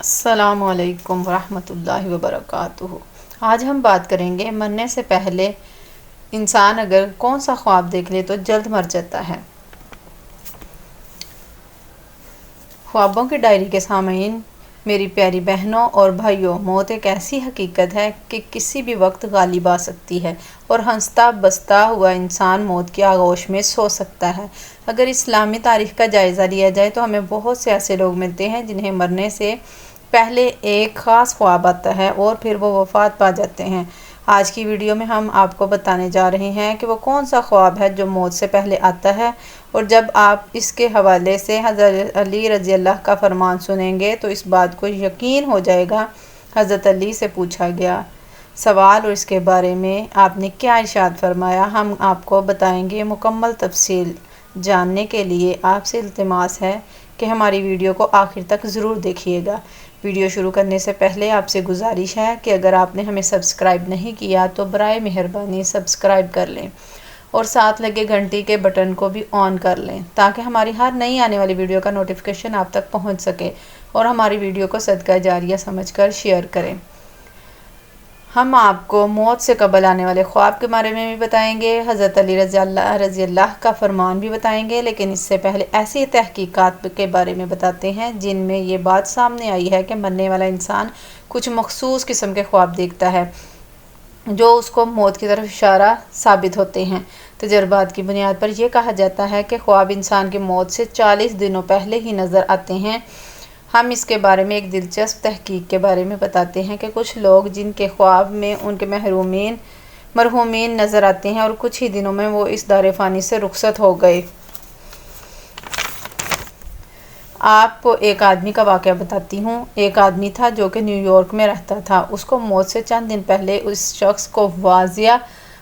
السلام علیکم ورحمۃ اللہ وبرکاتہ۔ آج ہم بات کریں گے مرنے سے پہلے انسان اگر کون سا خواب دیکھ لے تو جلد مر جاتا ہے۔ خوابوں کی ڈائری کے سامعین، میری پیاری بہنوں اور بھائیوں، موت ایک ایسی حقیقت ہے کہ کسی بھی وقت غالب آ سکتی ہے اور ہنستا بستا ہوا انسان موت کی آغوش میں سو سکتا ہے۔ اگر اسلامی تاریخ کا جائزہ لیا جائے تو ہمیں بہت سے ایسے لوگ ملتے ہیں جنہیں مرنے سے پہلے ایک خاص خواب آتا ہے اور پھر وہ وفات پا جاتے ہیں۔ آج کی ویڈیو میں ہم آپ کو بتانے جا رہے ہیں کہ وہ کون سا خواب ہے جو موت سے پہلے آتا ہے، اور جب آپ اس کے حوالے سے حضرت علی رضی اللہ کا فرمان سنیں گے تو اس بات کو یقین ہو جائے گا۔ حضرت علی سے پوچھا گیا سوال اور اس کے بارے میں آپ نے کیا ارشاد فرمایا، ہم آپ کو بتائیں گے۔ مکمل تفصیل جاننے کے لیے آپ سے التماس ہے کہ ہماری ویڈیو کو آخر تک ضرور دیکھیے گا۔ ویڈیو شروع کرنے سے پہلے آپ سے گزارش ہے کہ اگر آپ نے ہمیں سبسکرائب نہیں کیا تو برائے مہربانی سبسکرائب کر لیں اور ساتھ لگے گھنٹی کے بٹن کو بھی آن کر لیں تاکہ ہماری ہر نئی آنے والی ویڈیو کا نوٹیفیکیشن آپ تک پہنچ سکے، اور ہماری ویڈیو کو صدقہ جاریہ سمجھ کر شیئر کریں۔ ہم آپ کو موت سے قبل آنے والے خواب کے بارے میں بھی بتائیں گے، حضرت علی رضی اللہ کا فرمان بھی بتائیں گے، لیکن اس سے پہلے ایسی تحقیقات کے بارے میں بتاتے ہیں جن میں یہ بات سامنے آئی ہے کہ مرنے والا انسان کچھ مخصوص قسم کے خواب دیکھتا ہے جو اس کو موت کی طرف اشارہ ثابت ہوتے ہیں۔ تجربات کی بنیاد پر یہ کہا جاتا ہے کہ خواب انسان کی موت سے 40 دنوں پہلے ہی نظر آتے ہیں۔ ہم اس کے بارے میں ایک دلچسپ تحقیق کے بارے میں بتاتے ہیں کہ کچھ لوگ جن کے خواب میں ان کے مرحومین نظر آتے ہیں اور کچھ ہی دنوں میں وہ اس دار فانی سے رخصت ہو گئے۔ آپ کو ایک آدمی کا واقعہ بتاتی ہوں۔ ایک آدمی تھا جو کہ نیو یارک میں رہتا تھا۔ اس کو موت سے چند دن پہلے اس شخص کو واضح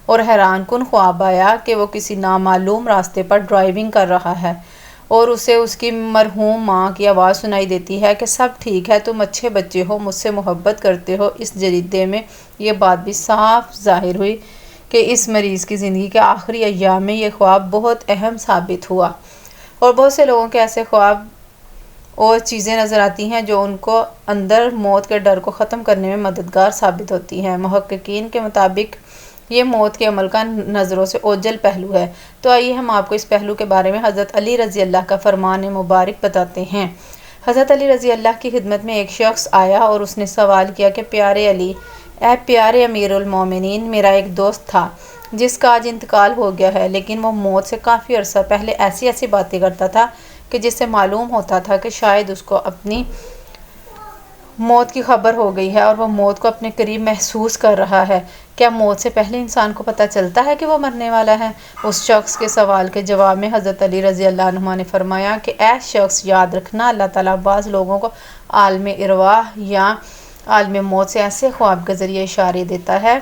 اور حیران کن خواب آیا کہ وہ کسی نامعلوم راستے پر ڈرائیونگ کر رہا ہے اور اسے اس کی مرحوم ماں کی آواز سنائی دیتی ہے کہ سب ٹھیک ہے، تم اچھے بچے ہو، مجھ سے محبت کرتے ہو۔ اس جریدے میں یہ بات بھی صاف ظاہر ہوئی کہ اس مریض کی زندگی کے آخری ایام میں یہ خواب بہت اہم ثابت ہوا، اور بہت سے لوگوں کے ایسے خواب اور چیزیں نظر آتی ہیں جو ان کو اندر موت کے ڈر کو ختم کرنے میں مددگار ثابت ہوتی ہیں۔ محققین کے مطابق یہ موت کے عمل کا نظروں سے اوجھل پہلو ہے۔ تو آئیے ہم آپ کو اس پہلو کے بارے میں حضرت علی رضی اللہ کا فرمان مبارک بتاتے ہیں۔ حضرت علی رضی اللہ کی خدمت میں ایک شخص آیا اور اس نے سوال کیا کہ پیارے علی، اے پیارے امیر المومنین، میرا ایک دوست تھا جس کا آج انتقال ہو گیا ہے، لیکن وہ موت سے کافی عرصہ پہلے ایسی باتیں کرتا تھا کہ جس سے معلوم ہوتا تھا کہ شاید اس کو اپنی موت کی خبر ہو گئی ہے اور وہ موت کو اپنے قریب محسوس کر رہا ہے۔ کیا موت سے پہلے انسان کو پتہ چلتا ہے کہ وہ مرنے والا ہے؟ اس شخص کے سوال کے جواب میں حضرت علی رضی اللہ عنہ نے فرمایا کہ اے شخص، یاد رکھنا، اللہ تعالیٰ بعض لوگوں کو عالم ارواح یا عالم موت سے ایسے خواب کے ذریعے اشارے دیتا ہے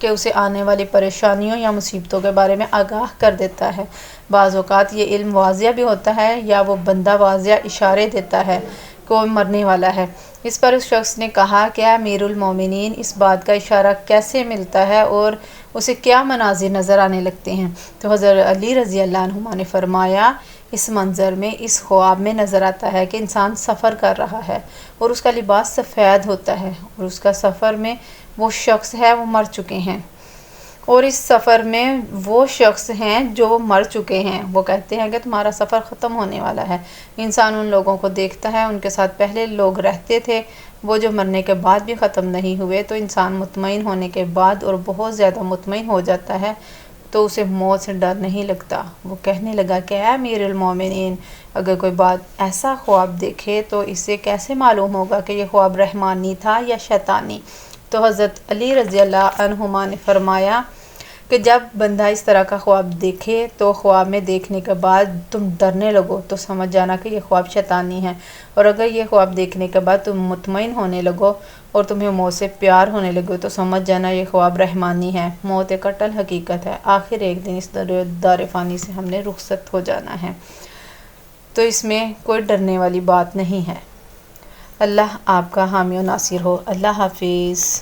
کہ اسے آنے والی پریشانیوں یا مصیبتوں کے بارے میں آگاہ کر دیتا ہے۔ بعض اوقات یہ علم واضح بھی ہوتا ہے یا وہ بندہ واضح اشارے دیتا ہے کہ وہ مرنے والا ہے۔ اس پر اس شخص نے کہا کہ اے امیر المومنین، اس بات کا اشارہ کیسے ملتا ہے اور اسے کیا مناظر نظر آنے لگتے ہیں؟ تو حضرت علی رضی اللہ عنہ نے فرمایا، اس منظر میں اس خواب میں نظر آتا ہے کہ انسان سفر کر رہا ہے اور اس کا لباس سفید ہوتا ہے، اور اس کا سفر میں وہ شخص ہے وہ مر چکے ہیں، اور اس سفر میں وہ شخص ہیں جو مر چکے ہیں۔ وہ کہتے ہیں کہ تمہارا سفر ختم ہونے والا ہے۔ انسان ان لوگوں کو دیکھتا ہے، ان کے ساتھ پہلے لوگ رہتے تھے، وہ جو مرنے کے بعد بھی ختم نہیں ہوئے، تو انسان مطمئن ہونے کے بعد اور بہت زیادہ مطمئن ہو جاتا ہے تو اسے موت سے ڈر نہیں لگتا۔ وہ کہنے لگا کہ اے امیر المومنین، اگر کوئی بات ایسا خواب دیکھے تو اسے کیسے معلوم ہوگا کہ یہ خواب رحمانی تھا یا شیطانی؟ تو حضرت علی رضی اللہ عنہما نے فرمایا کہ جب بندہ اس طرح کا خواب دیکھے تو خواب میں دیکھنے کے بعد تم ڈرنے لگو تو سمجھ جانا کہ یہ خواب شیطانی ہے، اور اگر یہ خواب دیکھنے کے بعد تم مطمئن ہونے لگو اور تمہیں موت سے پیار ہونے لگے تو سمجھ جانا یہ خواب رحمانی ہے۔ موت ایک اٹل حقیقت ہے، آخر ایک دن اس دار فانی سے ہم نے رخصت ہو جانا ہے، تو اس میں کوئی ڈرنے والی بات نہیں ہے۔ اللہ آپ کا حامی و ناصر ہو۔ اللہ حافظ۔